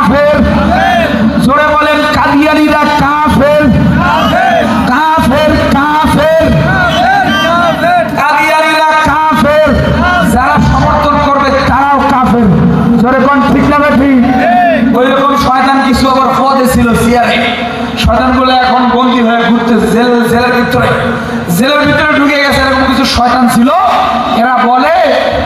কাফের? জোরে বলেন, কাদিয়ানীরা কাফের? কাফের কাফের কাদিয়ানীরা কাফের, যারা সমর্থন করবে তারাও কাফের। জোরে কোন ঠিক না ঠিক? ওই রকম শয়তান কিছু আবার পদে ছিল সিয়ারে, শয়তানগুলো এখন বন্দী হয়ে ঘুরতে জেলের ভিতরে ঢুকে গেছে। এরকম কিছু শয়তান ছিল, এরা বলে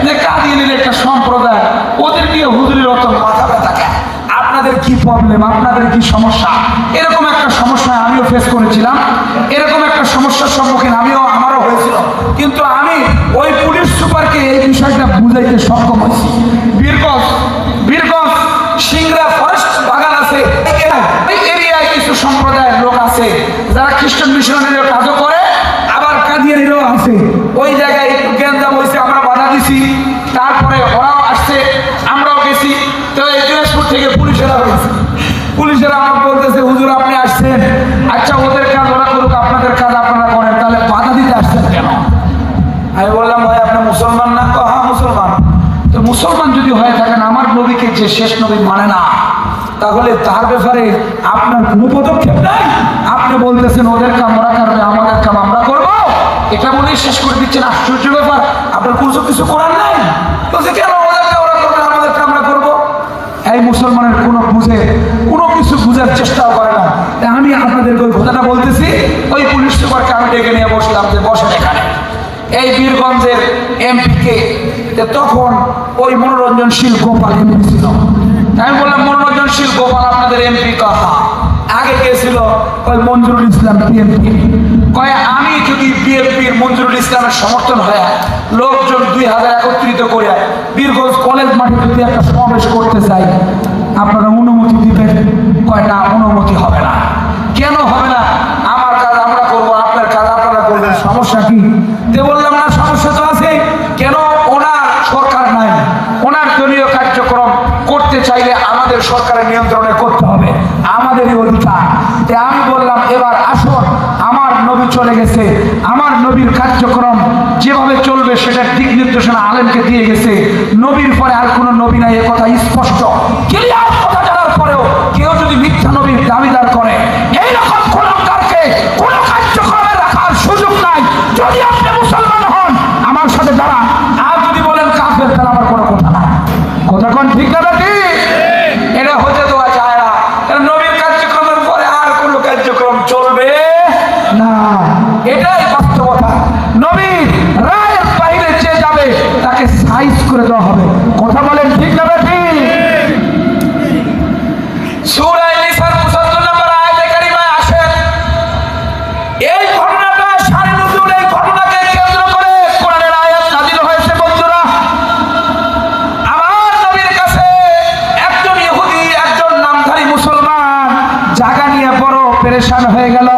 যে কাদিয়ানীর একটা সম্প্রদায়, ওদের নিয়ে হুজুরের অত মাথা ব্যথা কেন? আপনাদের কি প্রবলেম, আপনাদের কি সমস্যা? এরকম একটা সমস্যা আমিও ফেস করেছিলাম, এরকম একটা সমস্যার সম্মুখীন আমারও হয়েছিল, কিন্তু আমি ওই পুলিশ সুপারকে এই বিষয়টা বুঝাইতে সক্ষম হয়েছি। বীরগঞ্জ সিংড়া ফরেস্ট বাগান আছে, এই এরিয়ায় কিছু সম্প্রদায়ের লোক আছে যারা খ্রিস্টান মিশনারির কাজও করে, আবার কাদিয়ানীরাও আছে। ওই জায়গায় গ্যাঞ্জাম হয়েছে, আমরা বাধা দিছি, তারপরে ওরাও আসছে, আমরাও গেছি। তো এই দিনাজপুর থেকে পুলিশেরা আমাকে বলতেছে, হুজুর আপনি আসছেন, আচ্ছা ওদের কাজ ওরা করুক, আপনাদের কাজ আপনারা করেন, তাহলে বাধা দিতে আসছেন কেন? আমি বললাম, ভাই আপনি মুসলমান না? হ্যাঁ মুসলমান। তো মুসলমান যদি হয়ে থাকেন, আমার নবীকে যে শেষ নবী মানে না, তাহলে তার ব্যাপারে আপনার কোনো পদক্ষেপ নাই। আপনি বলতেছেন ওদের কাম ওরা করবে, আমাদের কাম আমরা করবো, এটা বলেই শেষ করে দিচ্ছেন। আশ্চর্য ব্যাপার, আপনার কিছু করার নাই। বলছে কেন ওদের কাম ওরা করবে, আমাদের কাম আমরা করবো? এই মুসলমানের কোনো কিছু বুঝার চেষ্টাও করে না। আমি আপনাদেরকে ওই কথাটা বলতেছি। ওই পুলিশ সুপারকে আমি ডেকে নিয়ে বসলাম যে বসেন এখানে। এই বীরগঞ্জের এমপিকে তখন ওই মনোরঞ্জনশীল গোপাল এমপি ছিল। আমি বললাম, মনোরঞ্জনশীল গোপাল আপনাদের এমপি? কথা আগে গেছিল ওই মঞ্জুরুল ইসলাম বিএনপি। কয়ে আমি যদি বিএনপির মঞ্জুরুল ইসলামের সমর্থন হয়ে লোকজন 2000 একত্রিত করে বীরগঞ্জ কলেজ মাঠে যদি একটা সমাবেশ করতে চাই, আপনারা অনুমতি দিবেন? কয় না, অনুমতি হবে না। কেন হবে না? আমার কাজ আমরা করবো, আপনার কাজ আপনারা করবেন, সমস্যা কি? তে বললাম, না সমস্যা তো আছে। কেন? ওনার সরকার নাই, ওনার দলীয় কার্যক্রম করতে চাইলে আমাদের সরকারের নিয়ন্ত্রণে করতে হবে, আমাদেরই অধিকার। তে আমি বললাম, এবার আসুন, আমার নবী চলে গেছে, আমার নবীর কার্যক্রম যেভাবে চলবে সেটার দিক নির্দেশনা আলেমকে দিয়ে গেছে। নবীর পরে আর কোনো নবী নাই, এ কথা স্পষ্ট ক্লিয়ার। কথা জানার পরেও কেউ যদি মিথ্যা নবীর দাবিদার করে, এইরকম কোনকারকে কোনো কার্যক্রমে রাখার সুযোগ নাই। যদি আপনি মুসলমান হন আমার সাথে দাঁড়ান, আর যদি বলেন কাফের, তাহলে আমার কোনো কথা নাই। কথা কোন ঠিক না নাকি? এটা হতে দেওয়া যায় না। নবীর কার্যক্রমের পরে আর কোনো কার্যক্রম চলবে না, এটাই বাস্তবতা। নবীর রায়ের বাইরে যে যাবে তাকে সাইজ করে দেওয়া হবে। কথা বলেন ঠিক না নাকি? সূরা নিসার ৭৫ নম্বর আয়াতে কারিমায় আসে, এই ঘটনাটা শানে নুজুল, এই ঘটনাকে কেন্দ্র করে কোরআনের আয়াত নাযিল হয়েছে। বন্ধুরা, আমার নবীর কাছে একজন ইহুদি, একজন নামধারী মুসলমান জায়গা নিয়ে বড় পেরেশান হয়ে গেল।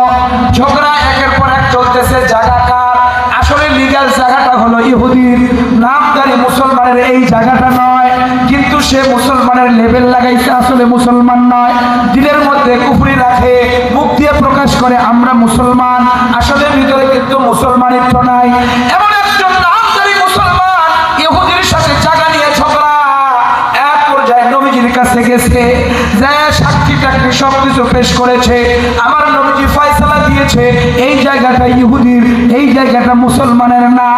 ঝগড়া একের পর এক চলতেছে। জায়গা কার? আসলে লিগ্যাল জায়গাটা হলো ইহুদির, নামধারী মুসলমানের এই জায়গাটা নয়, কিন্তু সে মুসলমানের লেবেল লাগাইছে, আসলে মুসলমান নয়। দিলের মধ্যে কুফরি রাখে, মুখ দিয়ে প্রকাশ করে আমরা মুসলমান, আসলে ভিতরে কিন্তু মুসলমানিত্ব নাই। এমন একজন নামধারী মুসলমান ইহুদির সাথে জায়গা নিয়ে ঝগড়া, এক পর্যায়ে নবীজির কাছে গেছে, যায় সাক্ষী টাক্ষী সবকিছু পেশ করেছে। আমার নবীজি ফয়সালা দিয়েছে এই জায়গাটা ইহুদির, এই জায়গাটা মুসলমানের না।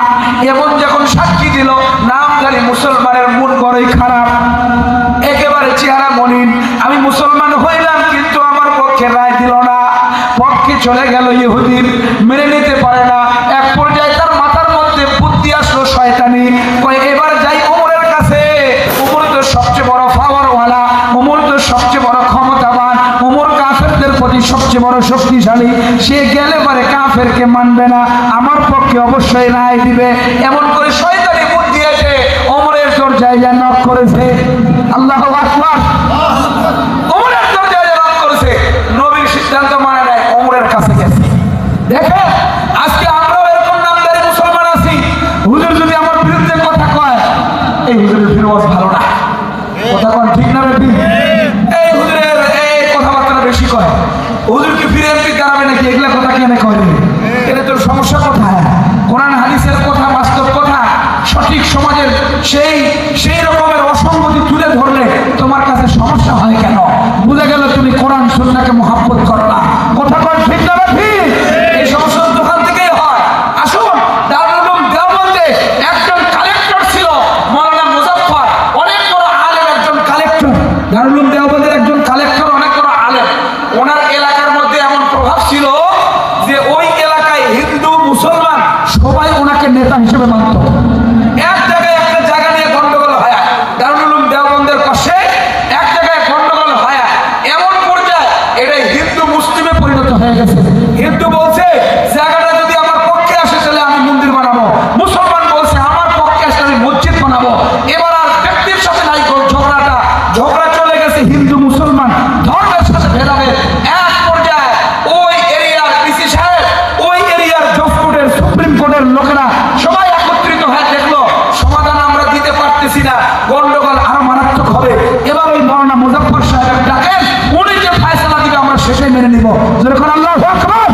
এমন যখন সাক্ষী দিল, নামধারী মুসলমানের মন বড়ই খারাপ, একেবারে চেহারা মলিন। আমি মুসলমান হইলাম, কিন্তু আমার পক্ষে রায় দিল না, পক্ষে চলে গেল ইহুদির, মেনে নিতে পারে না। এক পর্যায়ে তার মাথার মধ্যে বুদ্ধি আসলো শয়তানি, কয় এবার যাই ওমরের কাছে। ওমর তো সবচেয়ে বড় পাওয়ারওয়ালা, ওমর তো সবচেয়ে বড় ক্ষমতাবান, ওমর কাফেরদের প্রতি সবচেয়ে বড় শক্তিশালী। সে গেলে পারে কাফেরকে মানবে না, আমার পক্ষে অবশ্যই রায় দিবে। এমন করে শয়তানি বুদ্ধি এসে ওমরের দরজায় যা নক করেছে। আল্লাহু আকবার! ওমরের দরজায় যা নক করেছে, নবীর সিদ্ধান্ত মানে নাই, ওমরের কাছে গেছে। দেখেন, আজকে আমরাও এরকম নামধারী মুসলমান আছি। হুজুর যদি আমার বিরুদ্ধে কথা কয়, এই হুজুরের ফিরোজ ভালো না। কথা কন ঠিক না বেটি? এই হুজুরের এই কথাবার্তা বেশি কয়, হুজুর কি ফিরে এমপি দাঁড়াবে নাকি? এগুলা কথা কেন কয়? এটা তোর সমস্যা কোথায়? কোরআন হাদিসের কথা, বাস্তব কথা, সঠিক সমাজের সেই রকমের অসঙ্গতি তুলে ধরলে তোমার কাছে সমস্যা হয় কেন? তাকে মহব্বত করো না। কথা কন ঠিক না ঠিক? এই সমস্ত দোকান থেকেই হয়। আসুন, দারুল উলুম দেওবন্দে একজন কালেক্টর ছিল মাওলানা মুজাফফর, অনেক বড় আলেম একজন কালেক্টর। দারুল উলুম দেওবন্দের একজন কালেক্টর, অনেক বড় আলেম। ওনার এলাকার মধ্যে এমন প্রভাব ছিল যে ওই এলাকায় হিন্দু মুসলমান সবাই ওনাকে নেতা হিসেবে মানত। এক জায়গায় একটা জায়গা নিয়ে গন্ডগোল হয়, দারুল উলুম দেওবন্দের পাশে এক জায়গায় গন্ডগোল হয়, এমন পর্যায়ে এটা হিন্দু মুসলিমে পরিণত হয়ে গেছে। হিন্দু বলছে জায়গাটা যদি আমার পক্ষে আসে তাহলে আমি মন্দির বানাবো, মুসলমান বলছে আমার পক্ষে আসলে আমি মসজিদ বানাবো। এবার আর ব্যক্তির সাথে নাই ঝগড়াটা, ঝগড়া চলে গেছে হিন্দু মুসলমান ধর্মের সাথে ভেদাভেদ। এক পর্যায়ে ওই এরিয়ার পিসি সাহেব, ওই এরিয়ার জজ কোর্টের সুপ্রিম কোর্টের লোকেরা সবাই একত্রিত হয়ে দেখলো সমাধান আমরা দিতে পারতেছি না, গন্ডগোল আরো মারাত্মক হবে। এবার ওই মাওলানা মুজাফফর সাহেব ডাকেন, উনি যে ফয়সালা দিবে আমরা সেটাই মেনে নিব। যখন আল্লাহু আকবার।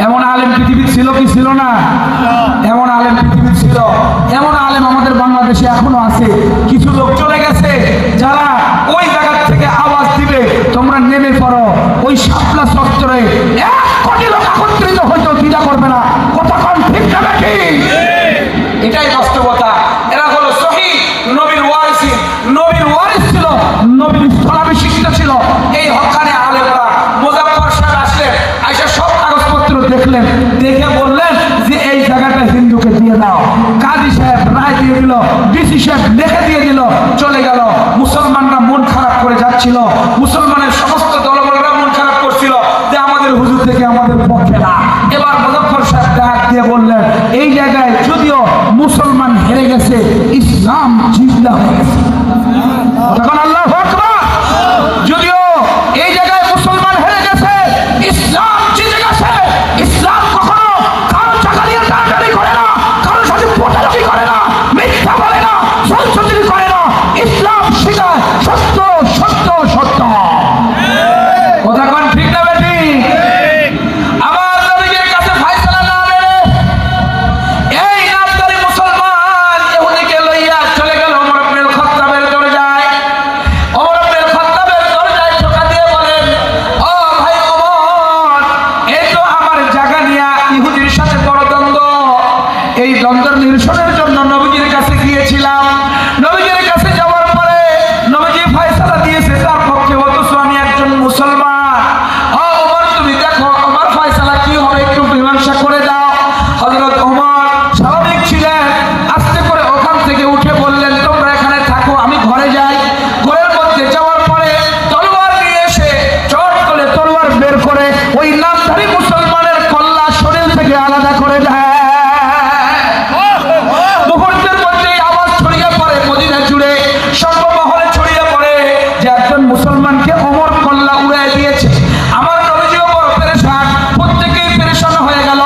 এমন আলেম পৃথিবী ছিল কি ছিল না? এমন আলেম পৃথিবী ছিল। এমন আলেম আমাদের বাংলাদেশে এখনো আছে। কিছু লোক চলে গেছে যারা ওই জায়গা থেকে আওয়াজ দিবে তোমরা নেমে পড়ো। ওই শাপলা চত্বরে 1 কোটি লোক একত্রিত হয়তো দ্বিধা করবে না। কথা কন ঠিক না ঠিক? এটাই বাস্তবতা। এরা হলো সহি নবীর ওয়ারিস, নবীর ওয়ারিস ছিল, নবীর স্থলাভিষিক্ত ছিল এই হক্কানি আলেমরা। মুজাফফর সাহেব আসলেন, আইসা সব কাগজপত্র দেখলেন, দেখে বললেন যে এই জায়গাটা হিন্দুকে দিয়ে দাও। কাজী সাহেব রায় দিয়ে দিল, ডিসি সাহেব লিখে দিয়ে দিল, চলে গেল। মুসলমানরা মন খারাপ করে যাচ্ছিল, মুসলমানের সমস্ত দলবলরা মন খারাপ করছিল যে আমাদের হুজুর থেকে আমাদের পক্ষে না। এবার মুজাফফর সাহেব ডাক দিয়ে বললেন এই জায়গায় যদিও মুসলমান হেরে গেছে, ইসলাম জিন্দা হয়ে গেছে। তখন আল্লাহু আকবার। যদিও এই জায়গায় মুসলমান হেরে গেছে, ইসলাম জিতে গেছে। ইসলাম কখনো কারো চাকালিয়া টানাটানি করে না, কারো সাথে পোটালুকি করে না, মিথ্যা বলে না, সলসলচুরি করে না। ইসলাম শিখায় সত্য সত্য সত্য। কথা কন ঠিক না বেটি? আমার নবীর কাছে ফয়সালা না মেনে এই নামদারি মুসলমান ইহুদিকে লইয়া চলে গেল ওমর ইবনে খাত্তাবের দরজায়। ওমর ইবনে খাত্তাবের দরজায় ঠোকা দিয়ে বলেন, ও ভাই ওমর, এই তো আমার জায়গা নিয়ে ইহুদির সাথে বড় দ্বন্দ্ব। এই দ্বন্দ্বের নিরসনের জন্য নবীজির কাছে গিয়েছিলাম। নবীজির কাছে যাওয়ার পরে নবীজি ফয়সালা দিয়েছে তার পক্ষে, অথচ আমি একজন মুসলমান। ও ওমর, তুমি দেখো আমার ফয়সালা কি হবে, একটু মীমাংসা করে দাও। হযরত ওমর স্বাভাবিক ছিলেন, আস্তে করে ওখান থেকে উঠে বললেন তোমরা এখানে থাকো, আমি ঘরে যাই। ঘরের মধ্যে যাওয়ার পরে তলোয়ার নিয়ে এসে চট করে তলোয়ার বের করে ওই নামধারী মুসলমানের কল্লা শরীর থেকে আলাদা করে দেয়। মুহূর্তের মধ্যেই আওয়াজ ছড়িয়ে পড়ে মদিনা জুড়ে, সর্বমহলে ছড়িয়ে পড়ে যে একজন মুসলমানকে ওমর কল্লা উড়ায় দিয়েছে। আমার নবীজিও বড় পেরেশান, প্রত্যেকেই পেরেশান হয়ে গেল।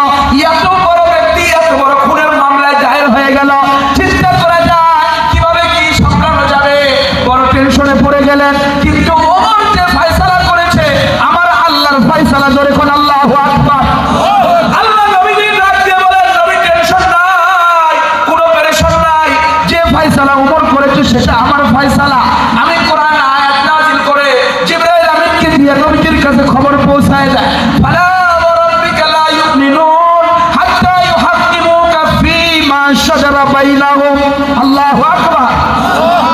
এত বড় ব্যক্তি এত বড় খুনের মামলায় দায়ের হয়ে গেল, চিন্তা করা যায় কিভাবে কি সামলানো যাবে। বড় টেনশনে পড়ে গেলেন। কিন্তু ওমর যে ফয়সালা করেছে আমার আল্লাহর ফয়সালা, ধরে কোন আল্লাহু আকবার। আল্লাহ নবীজি ডাক দিয়ে বলেন, নবী টেনশন নাই, কোনো পেরেশান নাই। যে ফয়সালা ওমর করেছে সেটা আমার ফয়সালা। আমি কোরআন আয়াত নাযিল করে জিবরাইল আমিনকে দিয়ে নবীজির কাছে খবর পৌঁছায় দেয়। ফালা ওয়ারাব্বিকা লা ইউমিনুন হাত্তা ইউহাক্কিমুকা ফীমা শাজারা বাইনাহুম। আল্লাহু আকবার।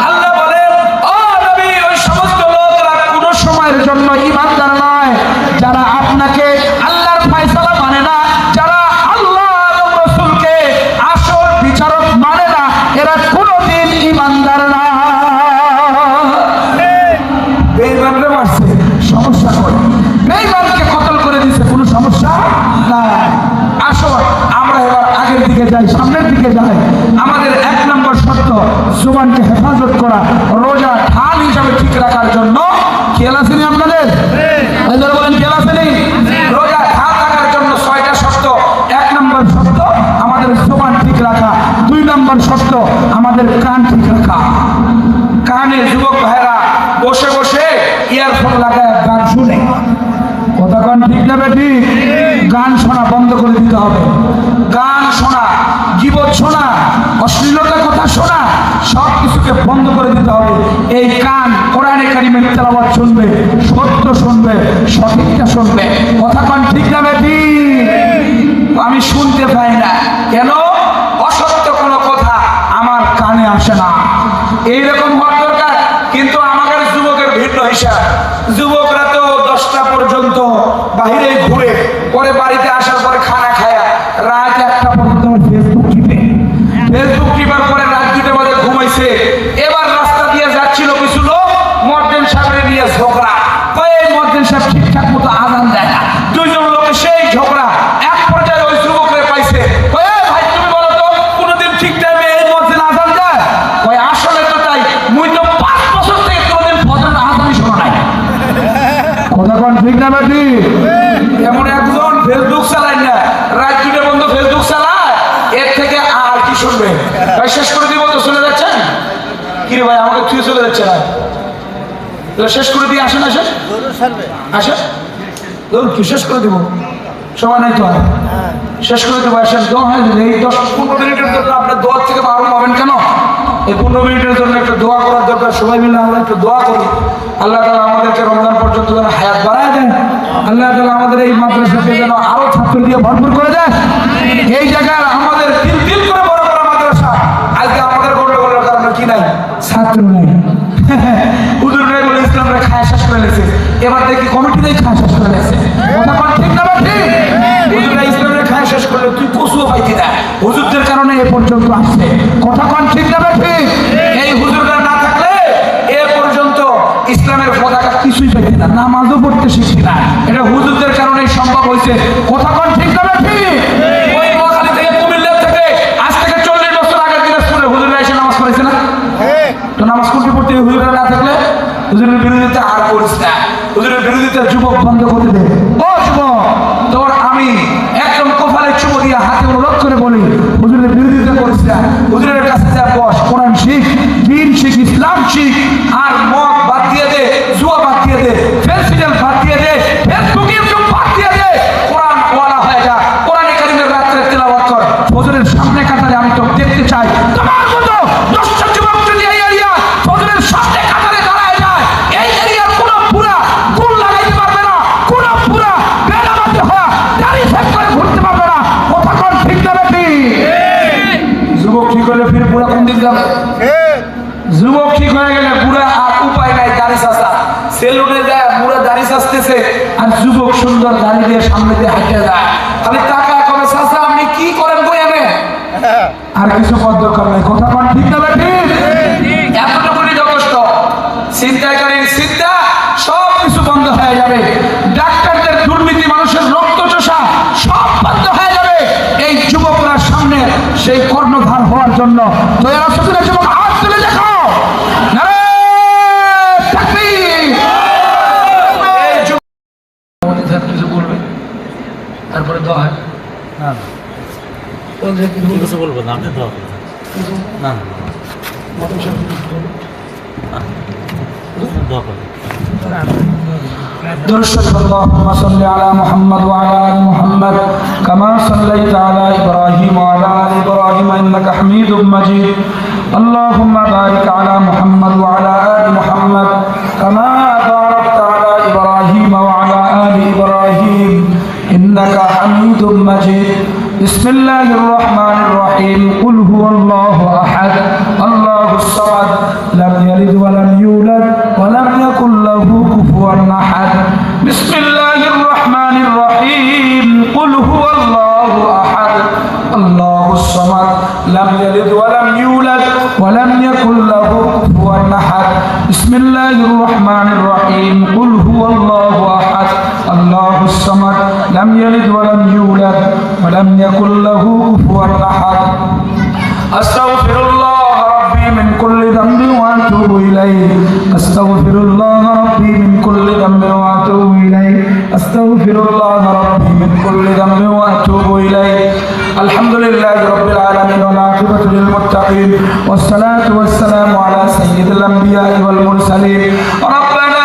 আল্লাহ বলেন, ও নবী, ওই সমস্ত লোকরা কোনো সময়ের জন্য ঈমানদার নয় যারা আপনাকে আল্লাহর ফয়সালা মানে না, যারা আল্লাহ এবং রাসূলকে আসল বিচারক মানে না, এরা কোনোদিন ঈমানদার না। বেঈমানরা মারছে, সমস্যা করে। বেঈমানকে কতল করে দিছে, কোনো সমস্যা না। আসো আমরা এবার আগের দিকে যাই, সামনের দিকে যাই। আমাদের 1 নম্বর শর্ত জুবানকে হেফাজত করা, রোজা ঢাল হিসাবে ঠিক রাখার জন্য। খেয়াল আছে নি আপনাদের? বলেন খেয়াল আছে নি? রোজা ঢাল রাখার জন্য 6টা শর্ত। 1 নম্বর শর্ত আমাদের জুবান ঠিক রাখা। 2 নম্বর শর্ত আমাদের কান ঠিক রাখা। কানে যুবক ভাইরা বসে বসে ইয়ারফোন লাগায় গান শুনে। কথা কন ঠিক না বেটি? গান শোনা বন্ধ করে দিতে হবে। গান শোনা, গীবত শোনা, অশ্লীলতার কথা শোনা, সব কিছু আজকে বন্ধ করে দিতে হবে। এই কান কোরআনে কারিমের তেলাওয়াত শুনবে, সত্য শুনবে, সঠিকটা শুনবে। কথা কোন ঠিক না বেটি? আমি শুনতে পাই না কেন? অসত্য কোনো কথা আমার কানে আসে না। এইরকম হওয়ার দরকার। কিন্তু আমাদের যুবকের ভিন্ন হিসাব। যুবকরা তো 10টা পর্যন্ত বাহিরে ঘুরে, পরে বাড়িতে আসার পরে খানা খায়া রাত 1টা পর্যন্ত ফেসবুক টিপার পরে রাত 2টা বাজে ঘুমাইছে। এবার রাস্তা দিয়ে যাচ্ছিল কিছু লোক, মর্দেন সাহেবের নিয়ে ঝগড়া। এই মর্দেন সাহেব ঠিকঠাক মতো আজান দেয় না, 2জন লোকে সেই ঝগড়া। এক পর্যায়ে ওই যুবকরে পাইছে, ভাই তুমি বলো তো কোনোদিন ঠিক টাইমে এই মর্দেন আজান দেয়? আসলে তো তাই, মুই তো 5 বছর থেকে কোনোদিন ফজর আজানই শোনা নাই। কথা কোন ঠিক না বেটি? এমন একজন ফেসবুক চালায় না, রাত 2টা বন্ধ ফেসবুক চালায়, এর থেকে আর কি শুনবে? ভাই শেষ করে দিব তো, চলে যাচ্ছেন কি রে ভাই? আমাকে তুই চলে যাচ্ছে না, শেষ করে দিয়ে আসেন। আসেন আসেন, ধরুন কি শেষ করে দিব, সময় নাই তো আর, শেষ করে দেবো। আসেন, দোয়া হয় এই 10-15 মিনিটের জন্য আপনার দোয়ার থেকে বারণ হবেন কেন? এই 15 মিনিটের জন্য একটু দোয়া করার দরকার। সবাই মিলে আমরা একটু দোয়া করি, আল্লাহ তাআলা আমাদেরকে রমজান পর্যন্ত যেন হায়াত বাড়ায় দেন। আল্লাহ তাআলা আমাদের এই মাদ্রাসাকে যেন আরো ছাত্র দিয়ে ভরপুর করে দেয়। এই জায়গায় আমাদের দিল করে বড় বড় মাদ্রাসা, আজকে আমাদের গন্ডগোলের কারণে কি নাই? ছাত্র নাই। হুজুর রেগুল ইসলামরা খায় শেষ করে লেছে, এবার দেখি কমিটিতেই খায় শেষ করে লেছে। কথা কোন ঠিক না ঠিক? হুজুররা ইসলামের খায় শেষ করলে তুই কচুও পাইতি না, হুজুরদের কারণে এ পর্যন্ত আসছে। কথা কোন ঠিক না ঠিক? এই হুজুররা না থাকলে এ পর্যন্ত ইসলামের পতাকা কিছুই পাইতি না, নামাজও পড়তে শিখতি না। এটা হুজুরদের কারণেই সম্ভব হয়েছে। কথা কোন ঠিক না ঠিক? ওই নোয়াখালী থেকে, কুমিল্লা থেকে আজ থেকে 40 বছর আগের দিনাজপুরে হুজুররা এসে নামাজ পড়েছে না? তো নামাজ কোনটি পড়তে হুজুররা না থাকলে? হুজুরের বিরোধিতা আর করিস না, হুজুরের বিরোধিতা যুবক বন্ধ করতে দে। ও যুবক, তোর আমি একদম কপালে চুমো দিয়ে হাতে অনুরোধ করে বলি, হুজুরের বিরোধিতা করিস না। হুজুরের কাছে যা বস, কোরআন শিখ, দিন শিখ, ইসলাম শিখ, আর মদ বাদ দিয়ে দে, জুয়া বাদ দিয়ে দে, ফেসিডেল বাদ দিয়ে দে, ফেসবুক ইউটিউব বাদ দিয়ে দে, কোরআন ওয়ালা হয়ে যা। কোরআনে কারিমের রাত্রে তেলাওয়াত কর। হুজুরের সামনে কাতারে আমি তো দেখতে চাই তোমার মতো 10টা যুবক যদি এই এরিয়া হুজুরের সামনে কাতারে দাঁড়ায় যায়, এই এরিয়ার কোনো পুরা গুণ লাগাইতে পারবে না, কোনো পুরা বেনামাজি হওয়া দাড়ি সেট করে ঘুরতে পারবে না। কথা কোন ঠিক না বেটি? যুবক ঠিক হলে ফির পুরা কোন দিক যাবে? যুবক ঠিক হয়ে গেলে পুরা আর উপায় নাই, দাড়ি চাষা সেলুনে যায়, পুরা দাড়ি চাষতেছে, আর যুবক সুন্দর দাড়ি দিয়ে সামনে দিয়ে হাঁটে যায়, খালি টাকা কবে চাষা আপনি কি করেন বই এনে, আর কিছু পদ দরকার নেই। কথা কোন ঠিক না বেটি? এতটুকুনি যথেষ্ট। চিন্তাকারীর চিন্তা সব কিছু বন্ধ হয়ে যাবে, ডাক্তারদের দুর্নীতি, মানুষের রক্ত চোষা সব বন্ধ হয়ে যাবে এই যুবকরা সামনে সেই কর্ণধার হওয়ার জন্য। তো এরা সত্যি যুবক হাত তুলে দেখাও, নারে তাকবীর। এই যুবক কিছু বলবে, তারপরে দোয়া হয় না কিছু বলবো না, আপনি দোয়া করবেন না, দোয়া করবেন। اللهم صل على محمد وعلى ال محمد كما صليت على ابراهيم وعلى ال ابراهيم انك حميد مجيد. اللهم بارك على محمد وعلى ال محمد كما باركت على ابراهيم وعلى ال ابراهيم انك حميد مجيد. بسم الله الرحمن الرحيم. قل هو الله احد الله الصمد لم يلد ولم يولد ولم يكن له كفوا احد. بسم الله الرحمن الرحيم. قل هو الله احد الله الصمد لم يلد ولم يولد ولم يكن له كفوا احد. بسم الله الرحمن الرحيم. قل هو الله احد الله الصمد لم يلد ولم يولد ولم يكن له كفوا احد. استغفر الله ربي من كل ذنب واتوب اليه. استغفر الله ربي من كل ذنب واتوب اليه. استغفر الله ربي من كل ذنب واتوب اليه. الحمد لله رب العالمين والعاقبة للمتقين والصلاة والسلام على سيد الأنبياء والمرسلين. ربنا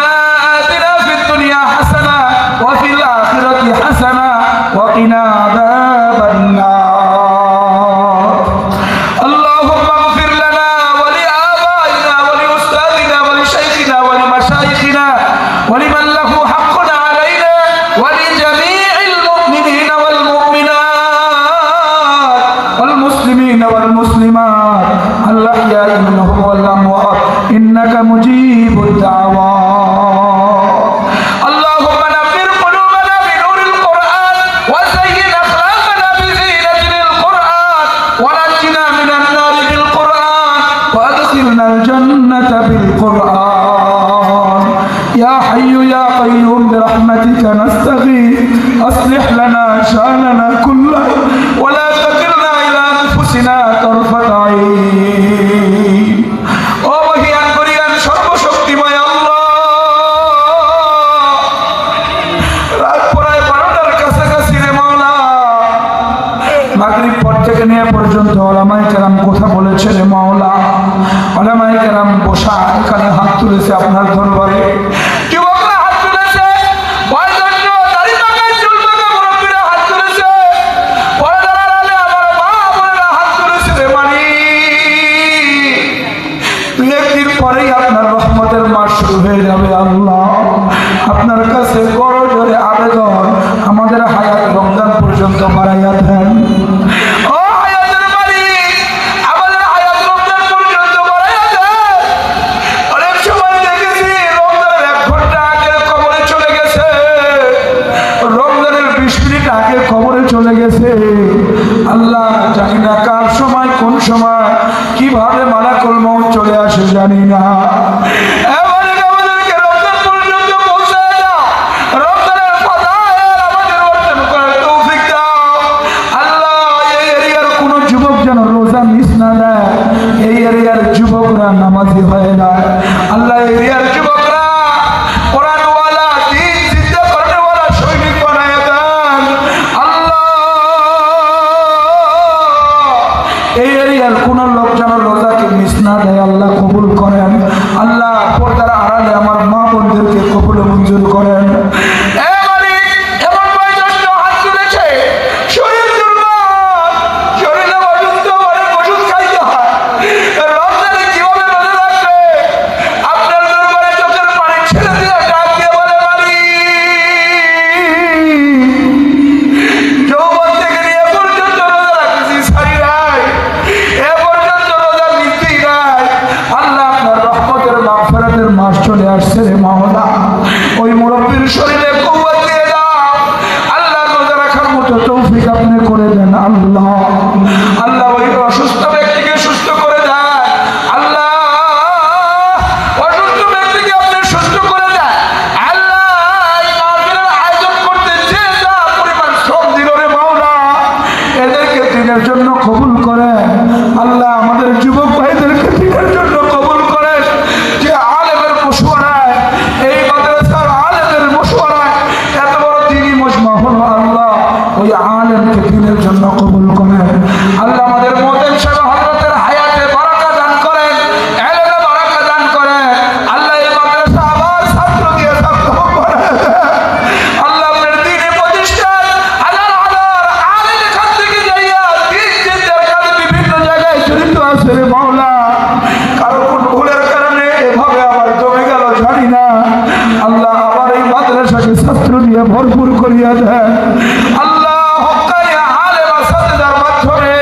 آتنا في الدنيا حسنة وفي الآخرة حسنة وقنا عذاب النار. اللهم اغفر لنا ولآبائنا ولمن له حق علينا ولجميع المؤمنين والمؤمنات والمسلمين والمسلمات الأحياء منهم والأموات إنك مجيب الدعوات اللهم نبر قلوبنا بنور القرآن وزين أخلاقنا بزينة القرآن ونجنا من النار بالقرآن وأدخلنا الجنة بالقرآن يا حي يا قيوم برحمتك نستغيث أصلح لنا شأننا كله ولا تكلنا إلى أنفسنا طرفة عين ও মহিয়ান করিয়ান সর্বশক্তিময় আল্লাহ রাত প্রায় 12টার কাছাকাছি রে মাওলা মাগরিব পর থেকে নিয়ে পর্যন্ত ওলামায়ে কেরাম কথা বলেছে রে মাওলা ওলামায়ে কেরাম বসা এখানে হাত তুলেছে আপনার দরবারে যুবকরা হাত তুলেছে বয়োজ্যেষ্ঠ দাড়ি পাকা চুল পাকা মুরব্বিরা হাত তুলেছে পর্দার আড়ালে আমার মা বোনেরা হাত তুলেছে রে মালিক একদিন পরেই আপনার রহমতের মাস শুরু হয়ে যাবে আল্লাহ আপনার কাছে বড় জোরে আবেদন আমাদের হায়াত রমজান পর্যন্ত বাড়াইয়া দেন ও হায়াতের মালিক আমাদের হায়াত রমজান পর্যন্ত বাড়াইয়া দেন অনেক সময় দেখেছি রমজানের 1 ঘন্টা আগে কবরে চলে গেছে রমজানের 20 মিনিট আগে কবরে চলে গেছে আল্লাহ জানি না কার সময় কোন সময় কিভাবে মালাকুল মউত চলে আসে জানি না এবারে আমাদেরকে রমজান পর্যন্ত পৌঁছায় দাও রমজানের ফাজাইল আমাদের অর্জন করার তৌফিক দাও আল্লাহ এই এরিয়ার কোন যুবক যেন রোজা মিস না দেয় এই এরিয়ার যুবকরা নামাজি হয় না আল্লাহ এই এরিয়ার যুবকরা কোরআনওয়ালা দ্বীন জিন্দা করনেওয়ালা সৈনিক বানায় দেন আল্লাহ এই এরিয়ার কোন লোক যেন রোজাকে মিস না দেয় আল্লাহ কবুল করেন আল্লাহ পর্দার আড়ালে আমার মা বোনদেরকে কবুল মঞ্জুর করেন এ মালিক এমন বয়োজ্যেষ্ঠ হাত তুলেছে শরীর দুর্বল শরীরে অসুস্থ অনেক ওষুধ খাইতে হয় রমজানে কিভাবে রোজা রাখবে আপনার দরবারে চোখের পানি ছেড়ে দিয়ে ডাক দিয়ে বলে মালিক যৌবন থেকে নিয়ে পর্যন্ত রোজা রাখতেছি সারি নাই এ পর্যন্ত রোজা মিটতেই নাই আল্লাহ আপনার রহমতের মাগফিরাতের মাস চলে আসছে রে মাওলা ওই মুরব্বির শরীরে কুওয়াত দিয়ে দাও আল্লাহ রোজা রাখার মতো তৌফিক আপনি করে দেন আল্লাহ আল্লাহ ওই অসুস্থ ব্যক্তিকে সুস্থ করে দেন আল্লাহ অসুস্থ ব্যক্তিকে আপনি সুস্থ করে দেন আল্লাহ এই মাহফিলের আয়োজন করতে যে যা পরিমাণ শ্রম দিল রে মাওলা এদেরকে দিনের জন্য কবুল করেন আল্লাহ আমাদের যুবক ভাইদেরকে দিনের জন্য কবুল করেন যে আলেমের মশওয়ারায় এই মাদ্রাসার আলেমের মশওয়ারায় এত বড় দ্বীনি মজমা হলো আল্লাহ ওই আলেমকে দিনের জন্য কবুল করেন আল্লাহ আমাদের মোদেন সাহেব হযরতের হায়াতে বারাকা দান করেন ইলমে বারাকা দান করেন আল্লাহ এই মাদ্রাসা আবার ছাত্র দিয়ে সার্থক করে দেন আল্লাহ আপনার দ্বীনি প্রতিষ্ঠান হাজার হাজার আলেম এখান থেকে যাইয়া দ্বীন জিন্দার কাজে বিভিন্ন জায়গায় জড়িত আছে রে মাওলা কারো কোন ভুলের কারণে এভাবে আবার জমে গেল জানি না আল্লাহ আবার এই মাদ্রাসাকে ছাত্র দিয়ে ভরপুর করিয়া দেন আল্লাহ হক্কানি আলেম আসাতিদার মাধ্যমে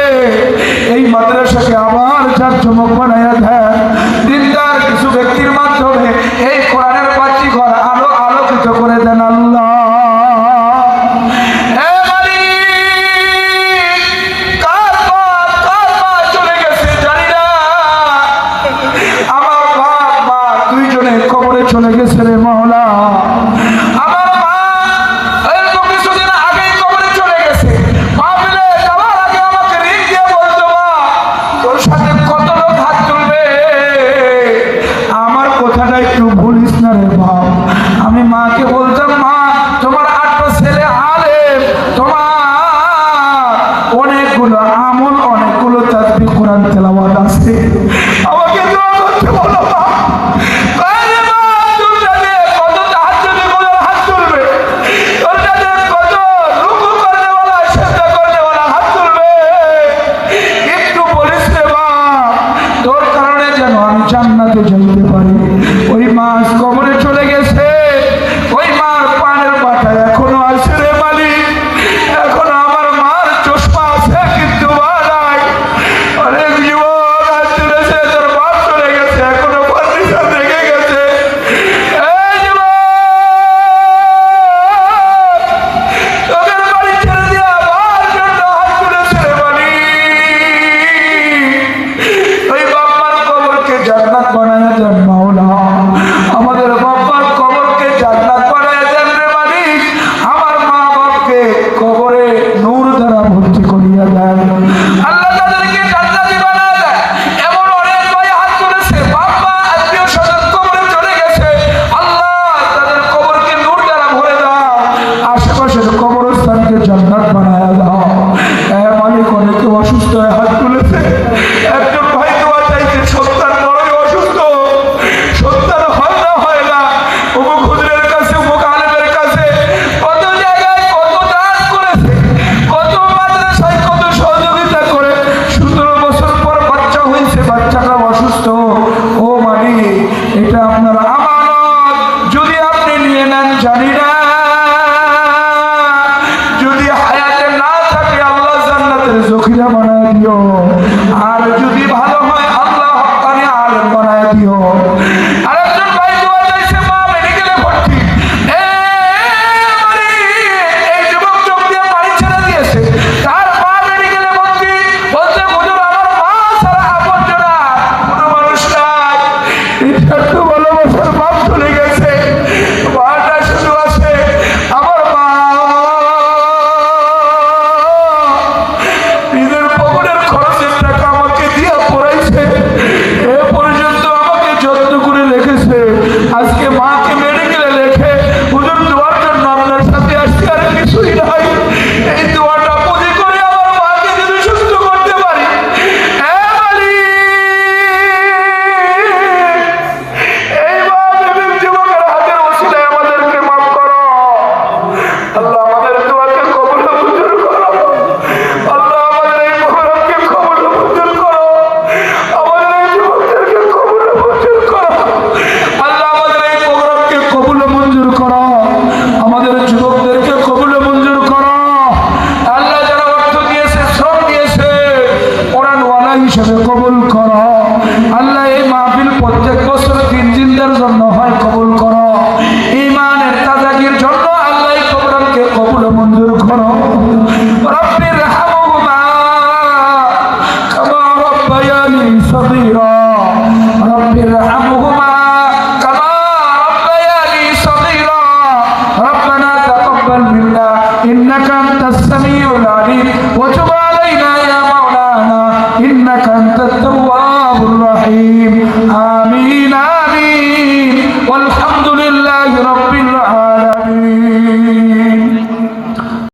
এই মাদ্রাসাকে আবার জাঁকজমক বানাইয়া দেন দিনদার কিছু ব্যক্তির মাধ্যমে এই কোরআনের বাতি ঘর আলো আলোকিত করে দেন আল্লাহ এ মালিক কার বাপ চলে গেছে জানি না আমার বাপ মা দুইজনে কবরে চলে গেছে রে মাওলা আমার মা অল্প কিছুদিন আগেই কবরে চলে গেছে মাহফিলে যাওয়ার আগে আমাকে ঋণ দিয়ে বলতো মা তোর সাথে কত লোক হাত তুলবে আমার কথাটা একটু ভুলিস না রে বাপ আমি মাকে বলতাম মা তোমার 8টা ছেলে আলেম তোমার অনেকগুলো আমল অনেকগুলো তাসবিহ কোরআন তেলাওয়াত আছে আমাকে দোয়া করতে বলো মা আরে মা তোর সাথে কত তাহাজ্জুদে গুলোর হাত তুলবে তোর সাথে কত রুকু করনেওয়ালা সেজদা করনেওয়ালা হাত তুলবে একটু বলিস রে মা তোর কারণে যেন আমি জান্নাতে যেতে পারি ওই মা কবরে চলে গেছে বাচ্চাটা অসুস্থ, ও মালিক এটা আপনার আমানত, যদি আপনি নিয়ে নেন জানি না, যদি হায়াতে না থাকে আল্লাহ জান্নাতের জখিরা বানায় দিও, আর যদি ভালো হয় আল্লাহ হক্কানি আলেম বানায় দিও। আরেকজন ভাই দোয়া চাইছে, মা মেডিকেলে ভর্তি, এই যুবক চোখ দিয়ে পানি ছেড়ে দিয়েছে, তার মা মেডিকেলে ভর্তি, বলছে হুজুর আমার মা ছাড়া আপনজনা কোনো মানুষ নাই, এটার তো ভালোবাসার বাপ চলে গেছে, মাটা শুধু আছে, আমার মা নিজের পকেটের খরচের টাকা আমাকে দিয়া পড়াইছে, এ পর্যন্ত আমাকে যত্ন করে রেখেছে, আজকে মাকে মেডিকেলে রেখে হুজুর দোয়ার জন্য আপনার সাথে আসছে, আর কিছুই নাই, এই দোয়াটা পুঁজি করে আমার মাকে যদি সুস্থ করতে পারি, এই মা বিবেক যুবকের হাতের ওসিলায় আমাদেরকে মাফ করো আল্লাহ, আমাদের দোয়াকে কবুল মঞ্জুর করো আল্লাহ, আমাদের এই প্রোগ্রামকে কবুল মঞ্জুর করো, আমাদের এই যুবকদেরকে কবুল মঞ্জুর করো আল্লাহ, আমাদের এই প্রোগ্রামকে কবুল মঞ্জুর করো, আমাদের যুবকদেরকে কবুল মঞ্জুর করো আল্লাহ, যারা অর্থ দিয়েছে শ্রম দিয়েছে কোরআনওয়ালা হিসেবে কবুল করো আল্লাহ, এই মাহফিল প্রত্যেক বছর 3 জিন্দার জন্য হয় কবুল করো, ঈমানের তাজাকির জন্য আল্লাহ এই প্রোগ্রামকে কবুল মঞ্জুর করো। রব্বির হামহুমা কামা রাব্বায়ানি সগীরা, রব্বির হামহুমা কামা রাব্বায়ানি সগীরা, রব্বানা তাকাব্বাল মিন্না ইন্নাকা আনতাস সামিউল আলিম ওয়া তুব আলাইনা ইয়া মাওলানা ইন্নাকা আনতাত তাওয়াবুর রহিম। আমিন।